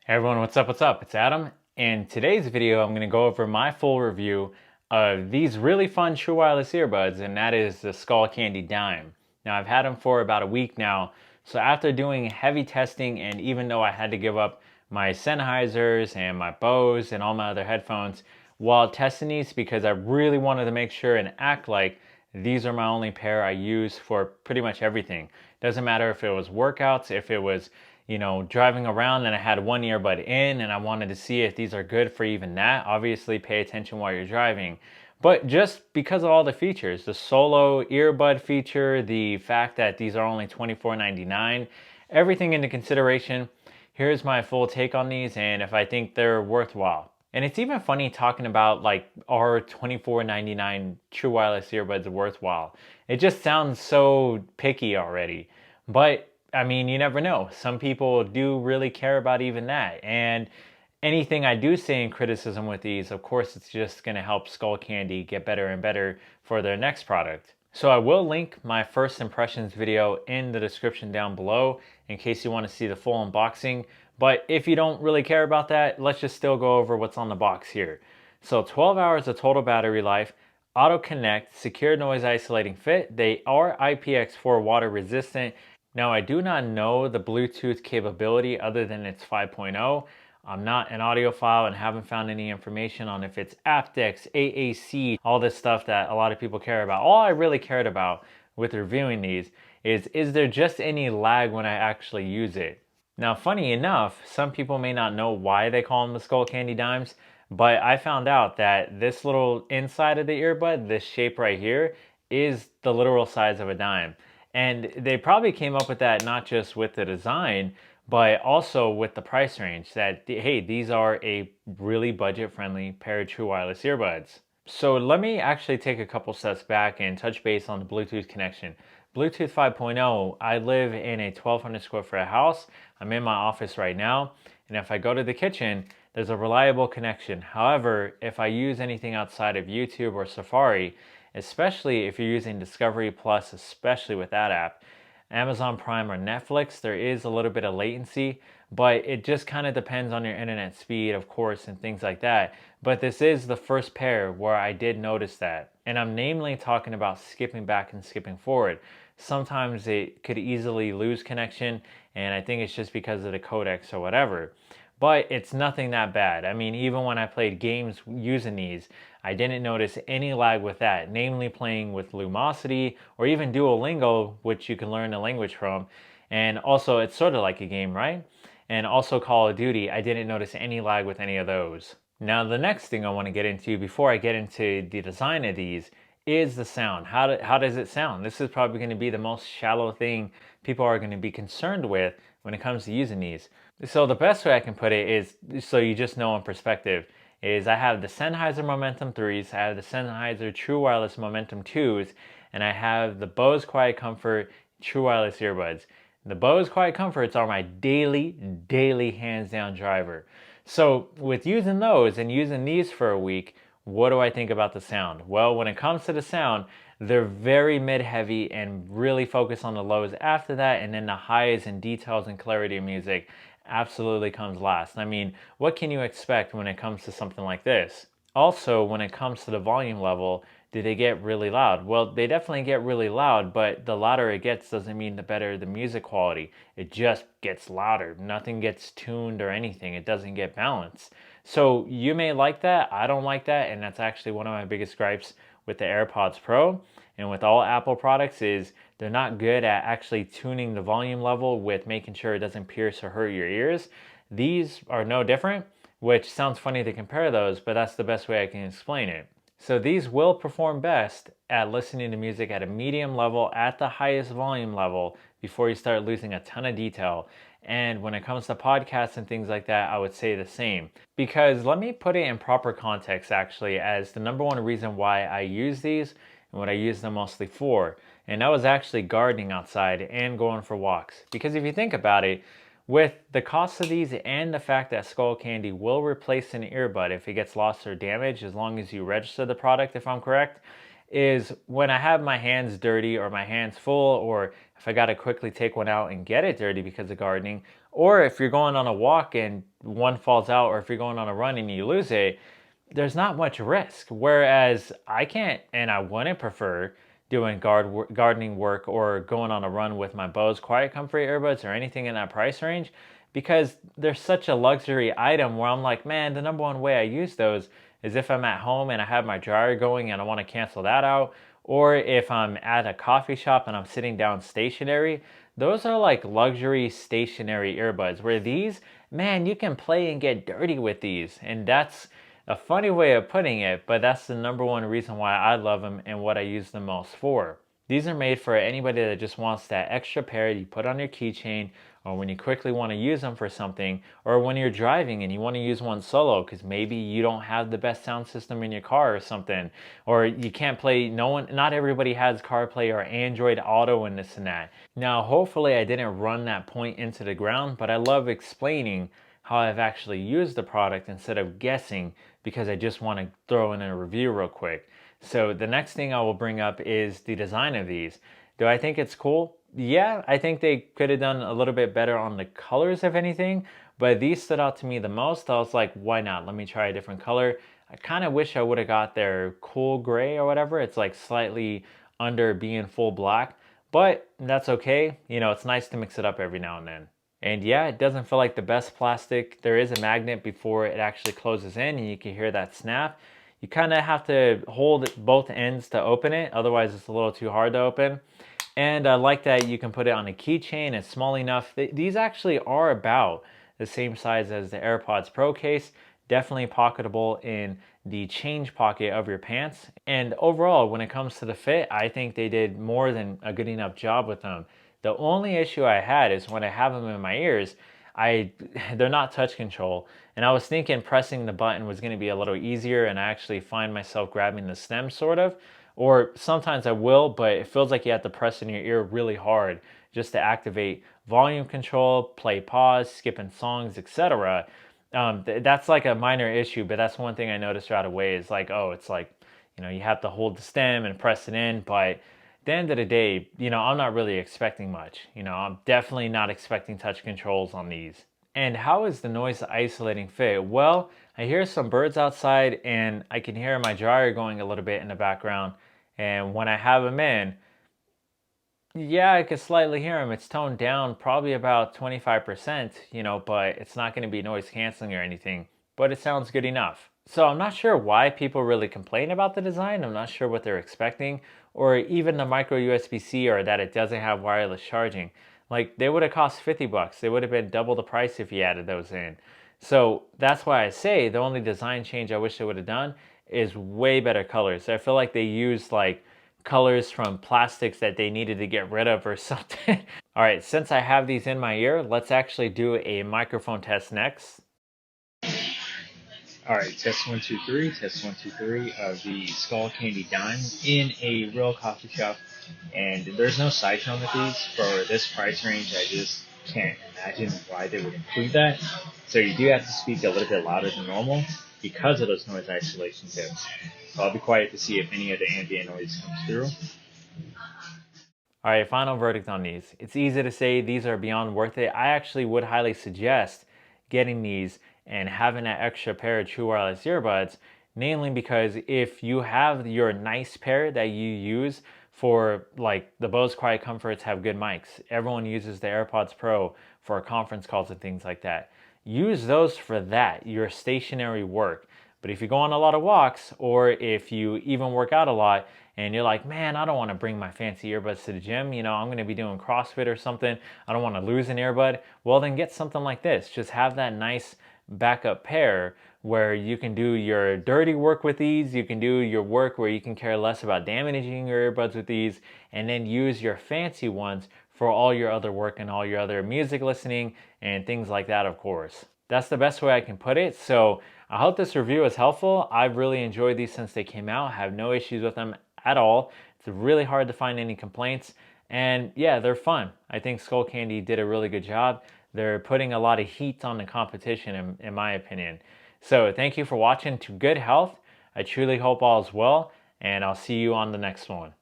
Hey everyone, what's up? What's up? It's Adam. In today's video, I'm going to go over my full review of these really fun true wireless earbuds, and that is the Skullcandy Dime. Now, I've had them for about a week now, so after doing heavy testing, and even though I had to give up my Sennheisers and my Bose and all my other headphones while testing these because I really wanted to make sure and act like these are my only pair I use for pretty much everything. Doesn't matter if it was workouts, if it was driving around and I had one earbud in and I wanted to see if these are good for even that. Obviously, pay attention while you're driving. But just because of all the features, the solo earbud feature, the fact that these are only $24.99, everything into consideration, here's my full take on these and if I think they're worthwhile. And it's even funny talking about like are $24.99 true wireless earbuds worthwhile. It just sounds so picky already. But I mean, you never know. Some people do really care about even that. And anything I do say in criticism with these, of course, it's just going to help Skullcandy get better and better for their next product. So I will link my first impressions video in the description down below in case you want to see the full unboxing. But if you don't really care about that, let's just still go over what's on the box here. So 12 hours of total battery life, auto connect, secure noise isolating fit. They are IPX4 water resistant. Now I do not know the Bluetooth capability other than it's 5.0. I'm not an audiophile and haven't found any information on if it's aptX, AAC, all this stuff that a lot of people care about. All I really cared about with reviewing these is there just any lag when I actually use it? Now, funny enough, some people may not know why they call them the Skullcandy Dimes, but I found out that this little inside of the earbud, this shape right here, is the literal size of a dime. And they probably came up with that not just with the design, but also with the price range that, hey, these are a really budget-friendly pair of true wireless earbuds. So let me actually take a couple steps back and touch base on the Bluetooth connection. Bluetooth 5.0, I live in a 1,200 square foot house. I'm in my office right now, and if I go to the kitchen, there's a reliable connection. However, if I use anything outside of YouTube or Safari, especially if you're using Discovery Plus, especially with that app, Amazon Prime or Netflix, there is a little bit of latency, but it just kind of depends on your internet speed, of course, and things like that. But this is the first pair where I did notice that. And I'm namely talking about skipping back and skipping forward. Sometimes it could easily lose connection, and I think it's just because of the codecs or whatever. But it's nothing that bad. I mean, even when I played games using these, I didn't notice any lag with that, namely playing with Lumosity or even Duolingo, which you can learn a language from. And also, it's sort of like a game, right? And also Call of Duty, I didn't notice any lag with any of those. Now, the next thing I want to get into before I get into the design of these is the sound. How does it sound? This is probably going to be the most shallow thing people are going to be concerned with when it comes to using these. So the best way I can put it is, so you just know in perspective, is I have the Sennheiser Momentum 3s, I have the Sennheiser True Wireless Momentum 2s, and I have the Bose Quiet Comfort True Wireless Earbuds. The Bose Quiet Comforts are my daily hands down driver. So with using those and using these for a week, what do I think about the sound? Well, when it comes to the sound, they're very mid-heavy and really focus on the lows after that, and then the highs and details and clarity of music absolutely comes last. I mean, what can you expect when it comes to something like this? Also, when it comes to the volume level, do they get really loud? Well, they definitely get really loud, but the louder it gets doesn't mean the better the music quality. It just gets louder. Nothing gets tuned or anything. It doesn't get balanced. So you may like that. I don't like that, and that's actually one of my biggest gripes with the AirPods Pro and with all Apple products is they're not good at actually tuning the volume level with making sure it doesn't pierce or hurt your ears. These are no different, which sounds funny to compare those, but that's the best way I can explain it. So these will perform best at listening to music at a medium level at the highest volume level before you start losing a ton of detail. And when it comes to podcasts and things like that, I would say the same. Because let me put it in proper context actually as the number one reason why I use these and what I use them mostly for. And that was actually gardening outside and going for walks. Because if you think about it, with the cost of these and the fact that Skullcandy will replace an earbud if it gets lost or damaged as long as you register the product, if I'm correct, is when I have my hands dirty or my hands full, or if I gotta quickly take one out and get it dirty because of gardening, Or if you're going on a walk and one falls out, or if you're going on a run and you lose it, there's not much risk. Whereas I can't and I wouldn't prefer doing gardening work or going on a run with my Bose Quiet Comfort earbuds or anything in that price range, because they're such a luxury item where I'm like, man, the number one way I use those is if I'm at home and I have my dryer going and I want to cancel that out, or if I'm at a coffee shop and I'm sitting down stationary. Those are like luxury stationary earbuds, where these, man, you can play and get dirty with these. And that's a funny way of putting it, but that's the number one reason why I love them and what I use them most for. These are made for anybody that just wants that extra pair you put on your keychain, or when you quickly want to use them for something, or when you're driving and you want to use one solo because maybe you don't have the best sound system in your car or something, or you can't play, not everybody has CarPlay or Android Auto and this and that. Now, hopefully I didn't run that point into the ground, but I love explaining how I've actually used the product instead of guessing, because I just want to throw in a review real quick. So the next thing I will bring up is the design of these. Do I think it's cool? Yeah, I think they could have done a little bit better on the colors, if anything, but these stood out to me the most. I was like, why not? Let me try a different color. I kind of wish I would have got their cool gray or whatever. It's like slightly under being full black, but that's okay. You know, it's nice to mix it up every now and then. And yeah, it doesn't feel like the best plastic. There is a magnet before it actually closes in and you can hear that snap. You kind of have to hold both ends to open it, otherwise it's a little too hard to open. And I like that you can put it on a keychain. It's small enough. These actually are about the same size as the AirPods Pro case. Definitely pocketable in the change pocket of your pants. And overall, when it comes to the fit, I think they did more than a good enough job with them. The only issue I had is when I have them in my ears, they're not touch control. And I was thinking pressing the button was going to be a little easier, and I actually find myself grabbing the stem sort of. Or sometimes I will, but it feels like you have to press in your ear really hard just to activate volume control, play pause, skipping songs, etc. That's like a minor issue, but that's one thing I noticed right away is like, oh, it's like, you have to hold the stem and press it in. But at the end of the day, I'm not really expecting much. I'm definitely not expecting touch controls on these. And how is the noise isolating fit? Well, I hear some birds outside and I can hear my dryer going a little bit in the background. And when I have them in, yeah, I can slightly hear them. It's toned down probably about 25%, but it's not going to be noise canceling or anything, but it sounds good enough. So I'm not sure why people really complain about the design. I'm not sure what they're expecting, or even the micro USB-C, or that it doesn't have wireless charging. Like, they would have cost 50 bucks. They would have been double the price if you added those in. So that's why I say the only design change I wish they would have done is way better colors. I feel like they used like colors from plastics that they needed to get rid of or something. All right, since I have these in my ear, let's actually do a microphone test next. All right, test 1, 2, 3, test 1, 2, 3 of the Skullcandy Dime in a real coffee shop. And there's no side tone with these. For this price range, I just can't imagine why they would include that. So you do have to speak a little bit louder than normal because of those noise isolation tips. So I'll be quiet to see if any of the ambient noise comes through. All right, final verdict on these. It's easy to say these are beyond worth it. I actually would highly suggest getting these and having that extra pair of true wireless earbuds, mainly because if you have your nice pair that you use for, like, the Bose Quiet Comforts have good mics. Everyone uses the AirPods Pro for conference calls and things like that. Use those for that, your stationary work. But if you go on a lot of walks, or if you even work out a lot and you're like, man, I don't want to bring my fancy earbuds to the gym, I'm going to be doing CrossFit or something, I don't want to lose an earbud, well, then get something like this. Just have that nice backup pair where you can do your dirty work with these, you can do your work where you can care less about damaging your earbuds with these, and then use your fancy ones for all your other work and all your other music listening and things like that, of course. That's the best way I can put it. So I hope this review is helpful. I've really enjoyed these since they came out. I have no issues with them at all. It's really hard to find any complaints. And yeah, they're fun. I think Skullcandy did a really good job. They're putting a lot of heat on the competition, in my opinion. So thank you for watching. To good health. I truly hope all is well, and I'll see you on the next one.